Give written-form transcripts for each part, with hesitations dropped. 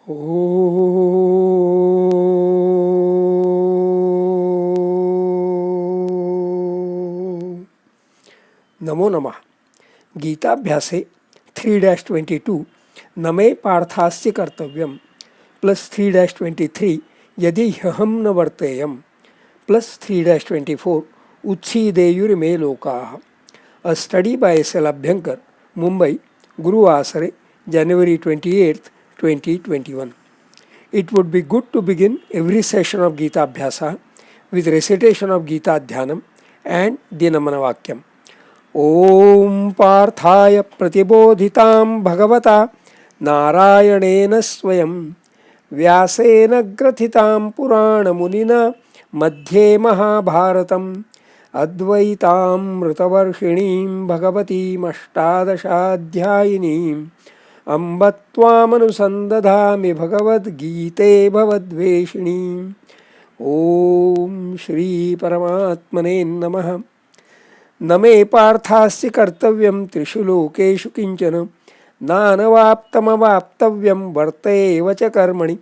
नमो नमः। गीताभ्यासे 3-22 नमे पार्थास्य कर्तव्यम +3-23 यदि ह्यहं न वर्तेयम +3-24 उत्सीदेयुर्मे लोकाः। A study by S.L. Abhyankar, Mumbai, Guruwasare, January 28th, 2021. It would be good to begin every session of Gita Abhyasa with recitation of Gita Dhyanam and Dinamana Vakyam. ॐ पार्थाय प्रतिबोधितां भगवता नारायणेन स्वयं व्यासेन ग्रथितां पुराणमुनिना मध्ये महाभारतम् अद्वैतामृतवर्षिणीं भगवतीमष्टादशाध्यायिनीम् अम्ब त्वामनुसन्दधामि भगवद्गीते भवद्वेषिणीम्। ॐ श्रीपरमात्मने नमः। न मे पार्थास्य कर्तव्यं त्रिषु लोकेषु किंचन नानवाप्तमवाप्तव्यं वर्तेव च कर्मणि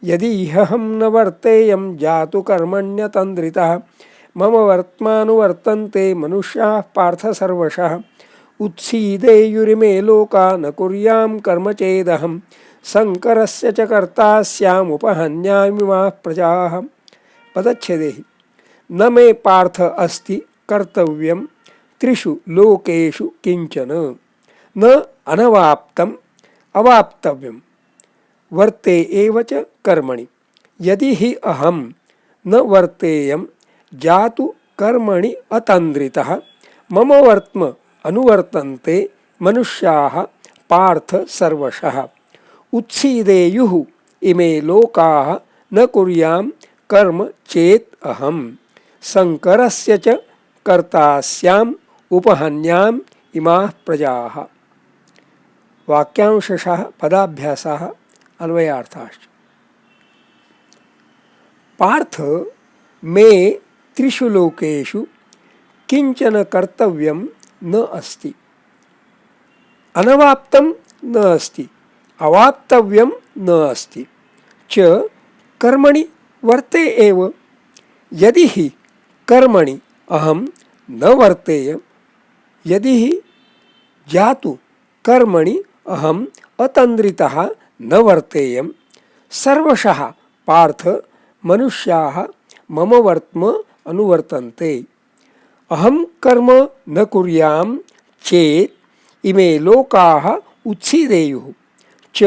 यदि ह्यहं न वर्तेयं जातु कर्मण्यतन्द्रितः मम वर्त्मानुवर्तन्ते मनुष्याः पार्थ सर्वशः उत्सीदेयुरिमे लोका न कुर्यां कर्म चेदहं शङ्करस्य च कर्ता स्यामुपहन्यामिमाः प्रजाः। पदच्छेदे न मे पार्थ अस्ति कर्तव्यं त्रिषु लोकेषु किंचन न अनवाप्तम अवाप्तव्यम वर्ते एव च कर्मणि यदि हि अहम न वर्तेयं जातु कर्मणि अतन्द्रितः मम वर्त्म अनुवर्तन्ते मनुष्याः पार्थ सर्वशः उत्सीदेयुः इमे लोकाः न कुर्यां कर्म चेत् अहं शङ्करस्य च कर्ता स्याम् उपहन्याम् इमाः प्रजाः। वाक्यांशः पदाभ्यासः अन्वयार्थाश्च। पार्थ मे त्रिषु लोकेषु किंचन कर्तव्यं न अस्ति, अनवाप्तं न अस्ति, अवाप्तव्यं न अस्ति च कर्मणि वर्ते एव। यदि हि कर्मणि अहं न वर्तेयं यदि हि जातु कर्मणि अहम् अतन्द्रितः न वर्तेयं सर्वशः पार्थ मनुष्याः मम वर्त्म अनुवर्तन्ते। अहं कर्म न कुर्यां चेत् इमे लोकाः उत्सीदेयुः च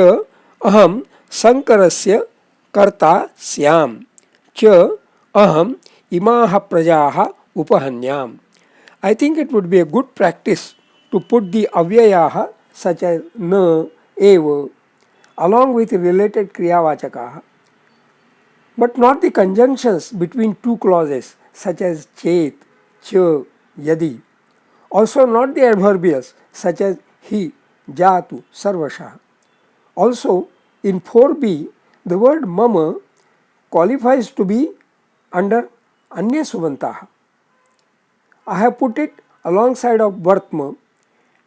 अहं शङ्करस्य कर्ता स्याम् च अहम् इमाः प्रजाः उपहन्याम्. I think it would be a good practice to put the avyayaha such as na, eva along with related kriyavachakaha, but not the conjunctions between two clauses such as chet, cha, yadi. Also not the adverbials such as hi, jatu, sarvasha. Also in 4b the word mama qualifies to be under anya subantaha. I have put it alongside of Vartma,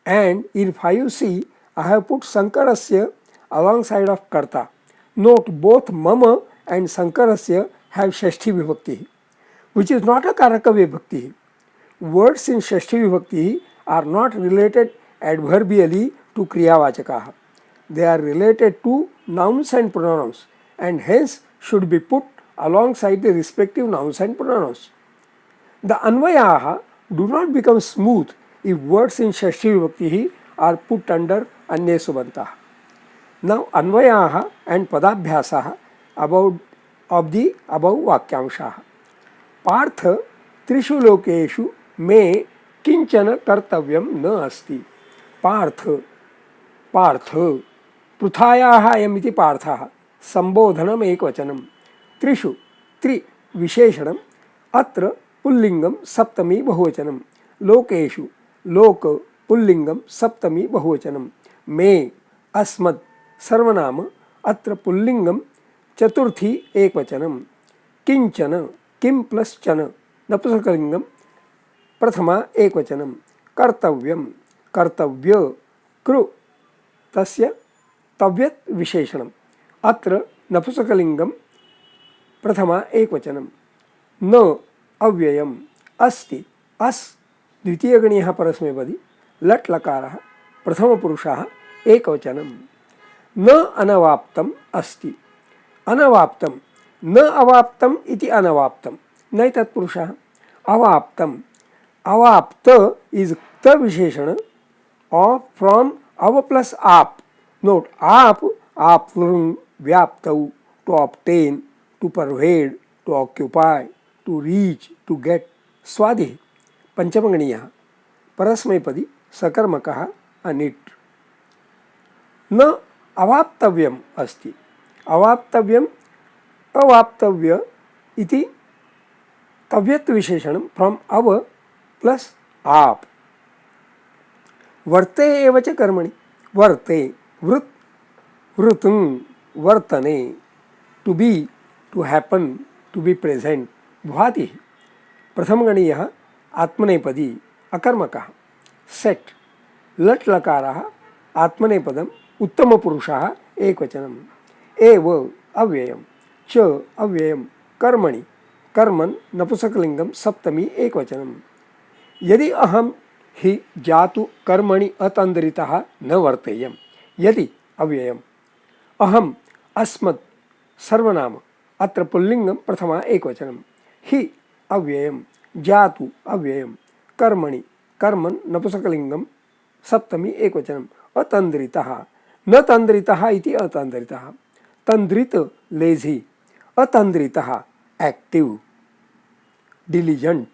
and in 5c I have put Sankarasya alongside of Karta. Note both Mama and Sankarasya have Shashti Vibhakti, which is not a Karaka Vibhakti. Words in Shashti Vibhakti are not related adverbially to Kriyavachakaha. They are related to nouns and pronouns and hence should be put alongside the respective nouns and pronouns. The Anvayaha do not become smooth if words in Shashti Vibhakti are put under Anya Subanta. Now Anvayaha and Padabhyasaha of the above Vakyamshaha. Partha Trishu Lokeshu me Kinchana Kartavyam na asti. Partha Pruthāyaha ayamiti Parthaha Sambodhanam ekvachanam. Trishu Tri Visheshanam Atra पुल्लिंगम सप्तमी बहुवचनम लोकेषु लोक पुल्लिंगम सप्तमी बहुवचनम मे अस्मत् सर्वनाम अत्र पुल्लिंगम चतुर्थी एकवचनम किंचन किम plus चन नपुंसकलिंगम प्रथमा एकवचनम कर्तव्यम कर्तव्य कृ तस्य तव्यत् विशेषणम अत्र नपुंसकलिङ्गं प्रथमा एकवचनं न अव्ययम् अस्ति अस् द्वितीयगणीयः परस्मैपदी लट् लकारः प्रथमपुरुषः एकवचनं न अनवाप्तम् अस्ति अनवाप्तं न अवाप्तम् इति अनवाप्तं न तत्पुरुषः अवाप्तम् अवाप्त इज क्त विशेषण of from our plus आप note आप व्याप्तौ to obtain to pervade to occupy to reach to get स्वादिः पंचमगणीयः परस्मैपदी सकर्मकः अनिट् न अवाप्तव्यम् अस्ति अवाप्तव्यम् अवाप्तव्य इति तव्यत् विशेषणं फ्रॉम अव प्लस आप वर्ते एव च कर्मणि वर्ते वृत् वृतुं वर्तने to be to happen to be present भ्वादिः प्रथमगणीयः आत्मनेपदी अकर्मकः सेट लट् लकारः आत्मनेपदम् उत्तमपुरुषः एकवचनम् एव अव्ययं च अव्ययं कर्मणि कर्मन् नपुंसकलिङ्गं सप्तमी एकवचनं यदि अहं हि जातु कर्मणि अतन्द्रितः न वर्तेयं यदि अव्ययम् अहम् अस्मत् सर्वनाम अत्र पुल्लिङ्गं प्रथमा एकवचनं हि अव्ययं जातु अव्ययं कर्मणि कर्मन् नपुंसकलिङ्गं सप्तमी एकवचनम् अतन्द्रितः न तन्द्रितः इति अतन्द्रितः तन्द्रित लेझी अतन्द्रितः एक्टिव डिलिजेंट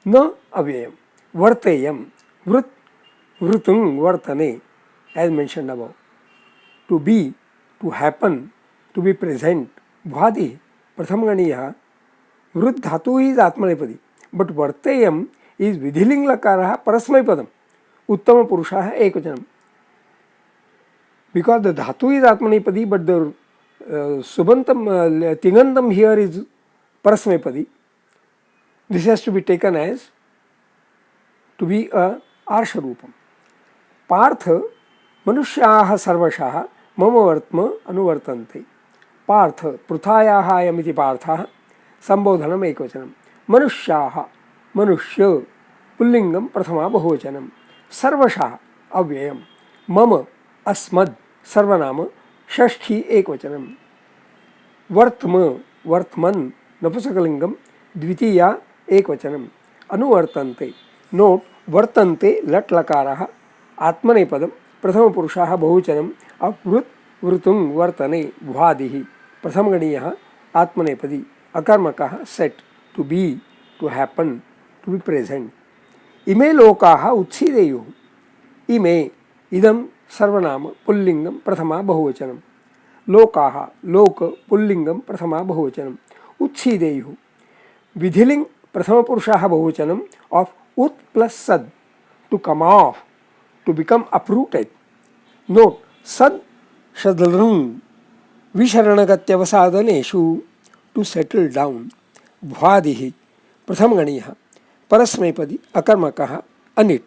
न अव्ययम वर्तेयम वृत् वृतुं वर्तने as mentioned above to be to happen to be present भ्वादि प्रथमगणीयः वृत् धातु इज आत्मनेपदी बट वर्तेयम इज विधिलिंग लकारः परस्मैपदम् उत्तमपुरुषः एकवचनम् बिकॉज द धातु इज आत्मनेपदी बट द सुबंतम तिङन्तं हियर इज परस्मैपदी. This has to be taken as to be a आर्षरूपम. पार्थ मनुष्याः सर्वशः मम वर्त्म अनुवर्तन्ते. पार्थ पृथायाः अयमिति पार्थः संबोधनम् एकवचनं. मनुष्याः मनुष्य पुल्लिङ्गं प्रथमा बहुवचनं. सर्वशः अव्ययं. मम अस्मद् सर्वनाम षष्ठी एकवचनं. वर्त्म वर्त्मन् नपुंसकलिङ्गं द्वितीया एकवचनम्. अनुवर्तन्ते नोट वर्तन्ते लट् लकारः आत्मनेपदं प्रथमपुरुषः बहुवचनम् अवृत् वृतुं वर्तने भ्वादिः प्रथमगणीयः आत्मनेपदी अकर्मकः सेट to be to happen to be present. इमे लोकाः उत्सीदेयुः. इमे इदं सर्वनाम पुल्लिङ्गं प्रथमा बहुवचनं. लोकाः लोक पुल्लिङ्गं प्रथमा बहुवचनं. उत्सीदेयुः विधिलिंग प्रथमपुरुषः बहुवचनं ऑफ उत् प्लस सद to come off to become uprooted. Note सद शदलृं विशरणगत्यवसादनेषु टू सेटल डाउन. भ्वादिः प्रथमगणीयः परस्मैपदी अकर्मकः अनिट्.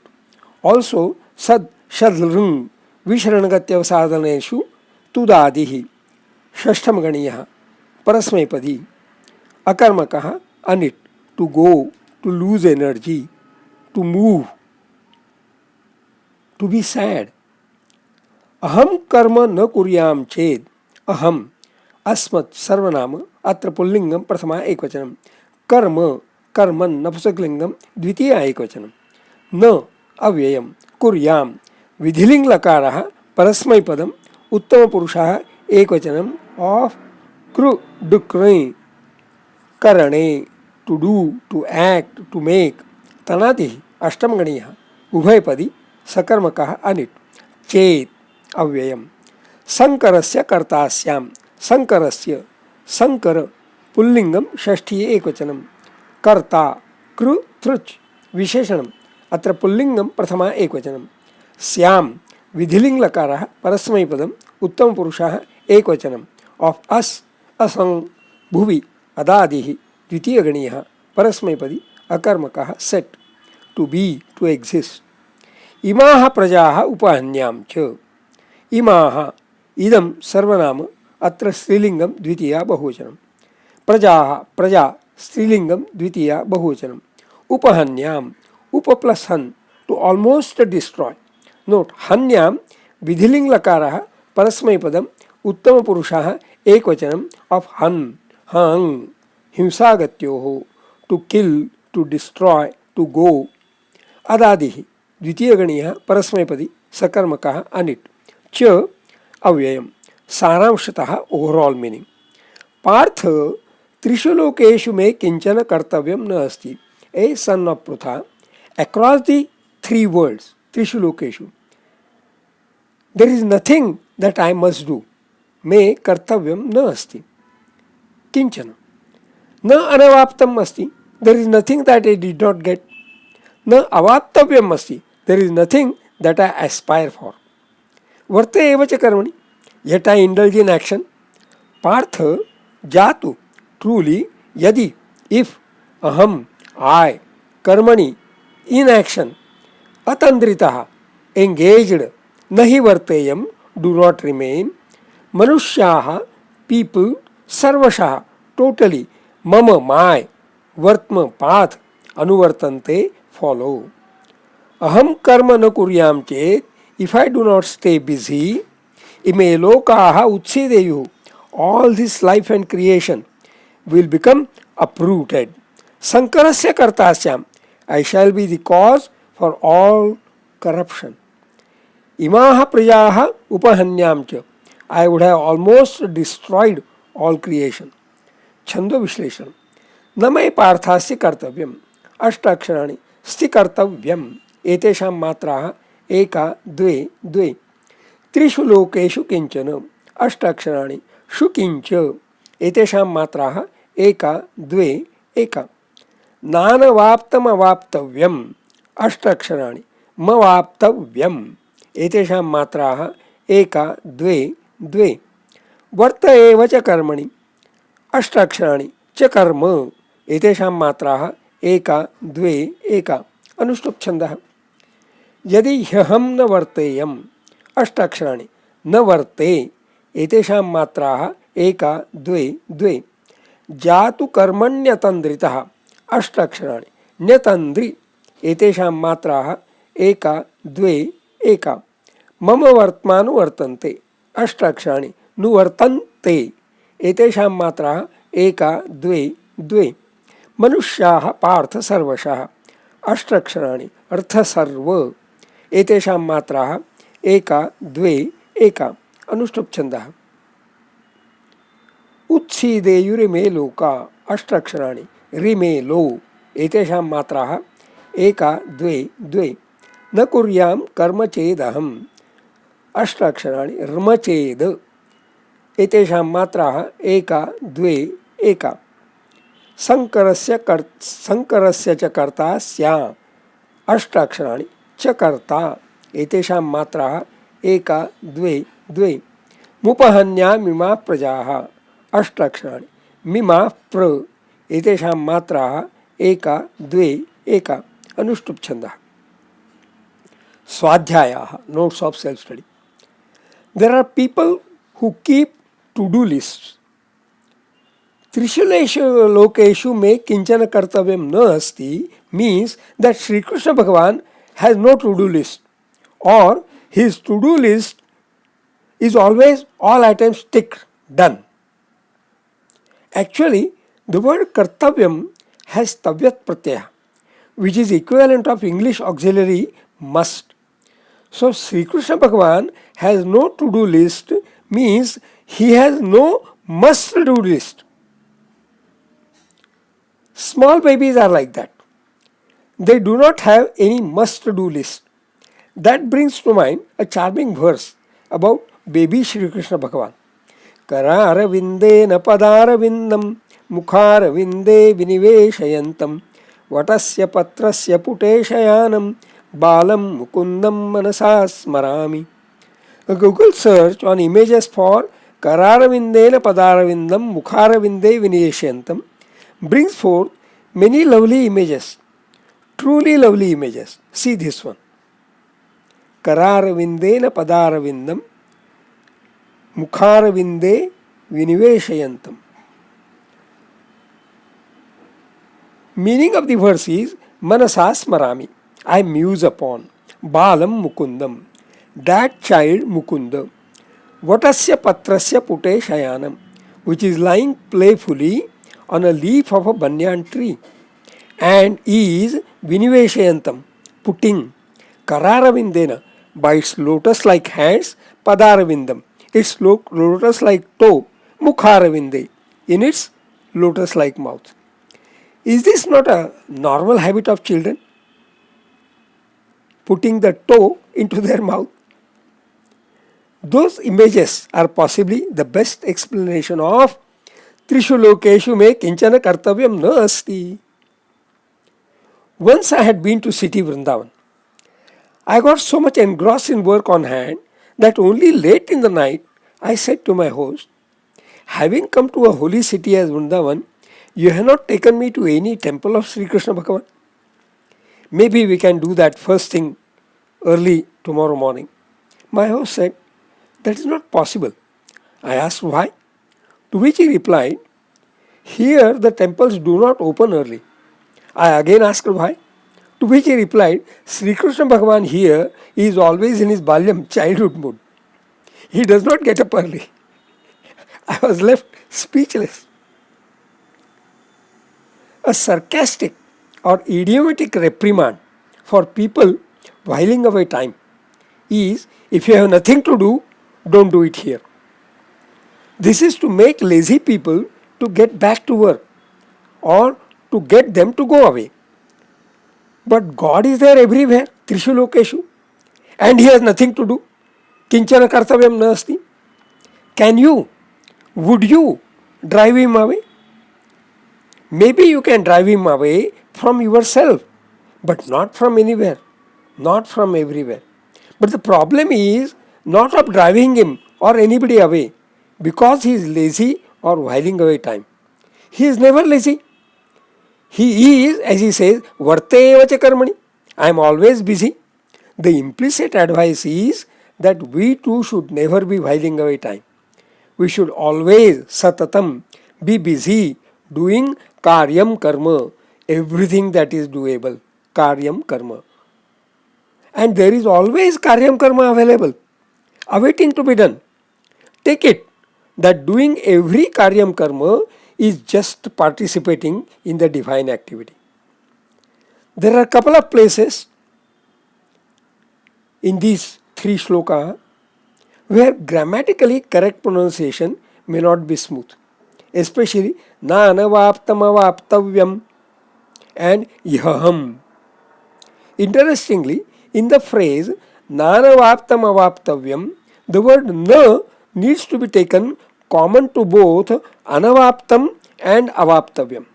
ऑल्सो सद शदलृं विशरणगत्यवसादनेषु तुदादिः षष्ठमगणीयः परस्मैपदी अकर्मकः अनिट्. To go to lose energy to move to be sad. अहम कर्म न कुर्याम चेद अहम अस्मत् सर्वनाम अत्र पुल्लिङ्गं प्रथमा एकवचनं. कर्म कर्मन् नपुंसकलिङ्गं द्वितीया एकवचनं. न अव्ययं कुर्याम विधिलिंग लकारः परस्मैपदम् उत्तमपुरुषः एकवचनं ऑफ कृ डुक्रै करणे to do to act to make. तनादिः अष्टमगणीयः उभयपदी सकर्मकः अनिट्. चेत् अव्ययं. संकरस्य कर्तास्यां संकरस्य संकर पुल्लिङ्गं षष्ठी एकवचनं. कर्ता कृ तृच् विशेषणम् अत्र पुल्लिङ्गं प्रथमा एकवचनं. स्यां विधिलिंग लकारः परस्मैपदम् उत्तमपुरुषः एकवचनं ऑफ अस् असं भुवि अदादिः द्वितीयगणीयः परस्मैपदी अकर्मकः सेट टू बी टू एक्सिस्ट. इमाः प्रजाः उपहन्यां च. इमाः इदं सर्वनाम अत्र स्त्रीलिंगं द्वितीया बहुवचनं प्रजाः प्रजा स्त्रीलिंगं द्वितीया बहुवचनं उपहन्याम् उप प्लस हन् टू ऑलमोस्ट डिस्ट्रॉय नोट हन्यां विधिलिंग लकारः परस्मैपदम् उत्तमपुरुषः एकवचनम् ऑफ हन् हंग हिंसागत्योः to kill to destroy to go अदादिः द्वितीयगणीयः परस्मैपदी सकर्मकः अनिट् च अव्ययम् सारांशतः ओवरऑल मीनिंग पार्थ त्रिषु लोकेषु मे किंचन कर्तव्यं न अस्ति ए सन ऑफ पृथा across the three worlds trishu lokeshu there is nothing that I must do me kartavyam na asti kinchana na anavaptam asti there is nothing that I did not get na avaptavyam asti there is nothing that I aspire for varte eva cha karmani yet I indulge in action parth jatu truly yadi if aham I karmani in action atandritah engaged nahi varteyam do not remain manushyaha people sarvashah totally mama my vartma path anuvartante follow aham karma na kuryam chet if I do not stay busy ime lokaha utsideyuh all this life and creation will become uprooted sankarasya kartasyam I shall be the cause for all corruption. Imaha prajaha upahanyam cha. I would have almost destroyed all creation. Chando vishleshanam. Namay parthasya kartavyam. Ashtaksharani. Sti kartavyam. Etesham matraha eka dve dve. Trishu lokeshu kinchana. Ashtaksharani. Shu kincha. Etesham matraha eka dve eka. नानवाप्तम अवाप्तव्यम अष्टाक्षराणि मवाप्तव्यम एतेषां मात्राः एका द्वे द्वे वर्त एव च कर्मणि अष्टाक्षराणि च कर्म एतेषां मात्राः एका द्वे एका अनुष्टुप् छन्दः यदि ह्यहं न वर्तेयम् अष्टाक्षराणि न वर्ते एतेषां मात्राः एका द्वे द्वे जातु कर्मण्यतन्द्रितः अष्टाक्षराणि न्यतन्द्रि एतेषां मात्राः एका द्वे एका मम वर्त्मानुवर्तन्ते अष्टाक्षराणि नुवर्तन्ते एतेषां मात्राः एका द्वे द्वे मनुष्याः पार्थ सर्वशः अष्टाक्षराणि अर्थसर्व एतेषां मात्राः एका द्वे एका अनुष्टुप् छन्दः उत्सीदेयुरिमे लोका अष्टाक्षराणि रिमे लो एतेषां मात्राः एका द्वे द्वे न कुर्यां कर्म चेदहम् अष्टाक्षराणि र्म चेद एतेषां मात्राः एका द्वे एका संकरस्य च कर्ता स्याम् अष्टाक्षराणि च कर्ता एतेषां मात्राः एका द्वे द्वे मुपहन्यामिमा प्रजाः अष्टाक्षराणि मिमा प्र एतेषां मात्राः एका द्वे एका अनुष्टुप् छन्दः स्वाध्यायाः notes of self study there are people who keep to do lists त्रिषु लोकेषु मे किंचन कर्तव्यं न अस्ति means that Shri Krishna Bhagwan has no to do list और his to do list is always all items tick done actually the word kartavyam has tavyat pratyaya which is equivalent of English auxiliary must. So Sri Krishna Bhagavan has no to-do list means he has no must-do list. Small babies are like that. They do not have any must-do list. That brings to mind a charming verse about baby Sri Krishna Bhagavan. करारविन्देन पदारविन्दं मुखारविन्दे विनिवेशयन्तं वटस्य पत्रस्य पुटेशयानं बालं मुकुन्दं मनसा स्मरामि. A Google search on images for Kararavindena Padaravindam Mukharavinde Vinayashantam brings forth many lovely images, truly lovely images. See this one. Kararavindena Padaravindam mukharavinde viniveshayantam. Meaning of the verse is Manasa smarami, I muse upon, Balam Mukundam, that child Mukunda, Vatasya Patrasya Pute Shayanam, which is lying playfully on a leaf of a banyan tree, and is Viniveshayantam, putting, Kararavindena, by its lotus like hands, Padaravindam, its lotus like toe, Mukharavinde, in its lotus like mouth. Is this not a normal habit of children? Putting the toe into their mouth. Those images are possibly the best explanation of Trishu Lokeshu me kinchana kartavyam na asti. Once I had been to city Vrindavan. I got so much engrossed in work on hand that only late in the night I said to my host, having come to a holy city as Vrindavan, you have not taken me to any temple of Sri Krishna Bhagavan. Maybe we can do that first thing early tomorrow morning. My host said, that is not possible. I asked why. To which he replied, here the temples do not open early. I again asked why. To which he replied, Sri Krishna Bhagavan here is always in his balyam, childhood mood. He does not get up early. I was left speechless. A sarcastic or idiomatic reprimand for people whiling away time is, if you have nothing to do, don't do it here. This is to make lazy people to get back to work or to get them to go away. But God is there everywhere, Trishu Lokeshu, and He has nothing to do. Kinchana kartavyam nasti. Would you drive Him away? Maybe you can drive Him away from yourself, but not from anywhere, not from everywhere. But the problem is not of driving Him or anybody away because He is lazy or whiling away time. He is never lazy. He is, as He says, vartevacha karmani. I am always busy. The implicit advice is that we too should never be whiling away time. We should always satatam be busy doing karyam karma, everything that is doable, karyam karma. And there is always karyam karma available, awaiting to be done. Take it that doing every karyam karma is just participating in the divine activity. There are a couple of places in these three shlokas where grammatically correct pronunciation may not be smooth, especially na anavaptam avaptavyam and ihaham. Interestingly, in the phrase na anavaptam avaptavyam, the word na needs to be taken common to both anavaptam and avaptavyam.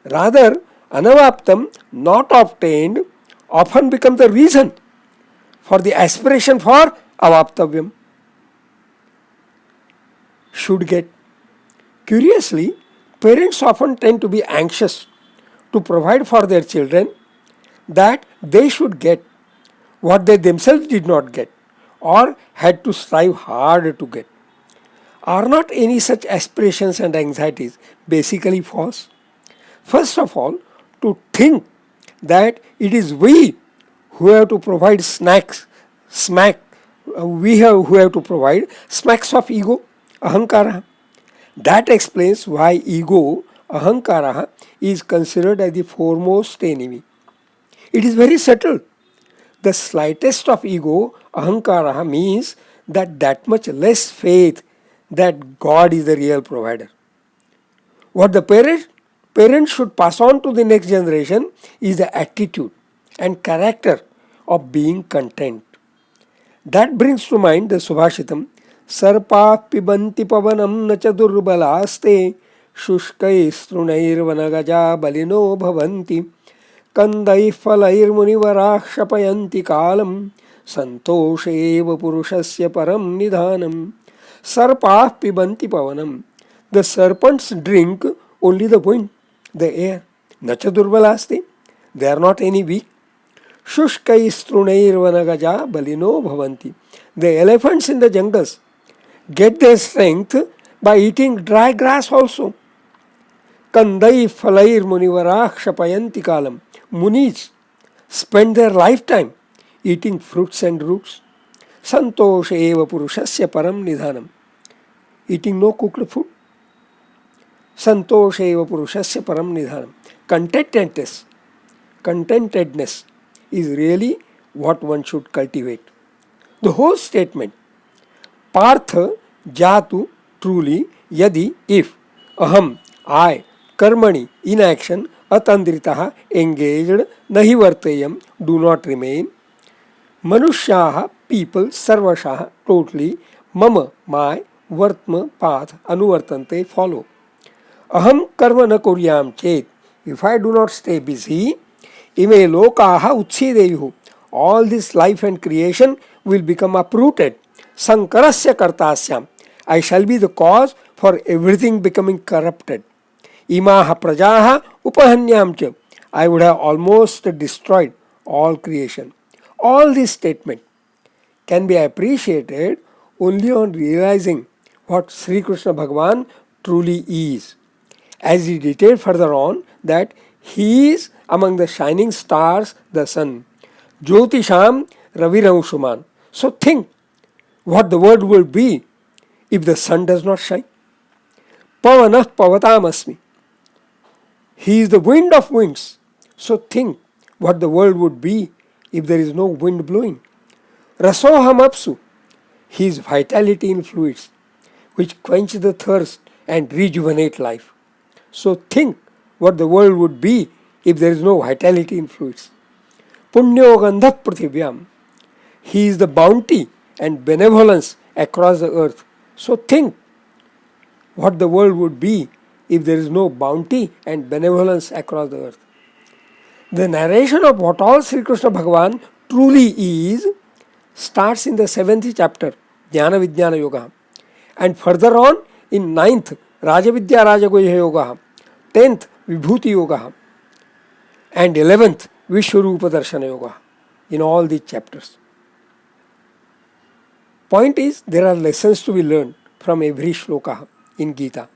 Rather, anavaptam, not obtained, often becomes the reason for the aspiration for avaptavyam. Should get. Curiously, parents often tend to be anxious to provide for their children that they should get what they themselves did not get or had to strive hard to get. Are not any such aspirations and anxieties basically false? First of all, to think that it is we who have to provide who have to provide smacks of ego, ahankara. That explains why ego, ahankara, is considered as the foremost enemy. It is very subtle. The slightest of ego, ahankara, means that much less faith that God is the real provider. What the parents should pass on to the next generation is the attitude and character of being content. That brings to mind the Subhashitam, Sarpa pibanti pavanam nacha durbalaste shushkai strunair vanagaja balino bhavanti kandai falair munivarah shapayanti kalam santoshe purushasya param nidhanam. Sarpah pibanti pavanam. The serpents drink only the wind, the air. Nacha durbalaste. They are not any weak. Shushkai strunair vanagaja balino bhavanti. The elephants in the jungles, get their strength by eating dry grass also. Kandai falair munivara kshapayanti kalam. Munis spend their lifetime eating fruits and roots. Santosha eva purushasya param nidhanam. Eating no cooked food. Santosha eva purushasya param nidhanam. Contentedness is really what one should cultivate. The whole statement, Partha jatu, truly, yadi, if, aham, I, karmani, inaction, atandritaha, engaged, nahi varteyam, do not remain, manushyaha, people, sarvashaha, totally, mama, my, vartma, path, anuvartante, follow. Aham karma na kuryam chet, if I do not stay busy, ime lokaha utshideyu, all this life and creation will become uprooted. Sankarasya kartasyam, I shall be the cause for everything becoming corrupted. Imaha prajaha upahanyamcha, I would have almost destroyed all creation. All this statement can be appreciated only on realizing what Sri Krishna Bhagavan truly is. As he detailed further on that he is among the shining stars, the sun. Jyotisham Raviramshuman. So think what the world will be if the sun does not shine. Pavanah Pavatamasmi. He is the wind of winds. So think what the world would be if there is no wind blowing. Rasoham Apsu. He is vitality in fluids which quench the thirst and rejuvenate life. So think what the world would be if there is no vitality in fluids. Punyo Gandha Prithivyam. He is the bounty and benevolence across the earth. So think what the world would be if there is no bounty and benevolence across the earth. The narration of what all Sri Krishna Bhagavan truly is starts in the 7th chapter, Jnana Vijnana Yoga, and further on in 9th, Rajavidya Rajaguhya Yoga, 10th, Vibhuti Yoga, and 11th, Vishwarupa Darshana Yoga, in all these chapters. Point is, there are lessons to be learned from every shloka in Gita.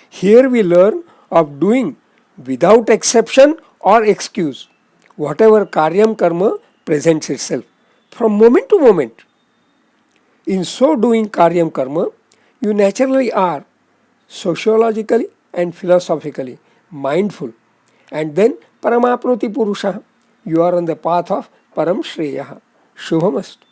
Here we learn of doing without exception or excuse whatever karyam karma presents itself from moment to moment. In so doing karyam karma, you naturally are sociologically and philosophically mindful, and then paramapnoti purusha, you are on the path of param shreya. Shubhamastu.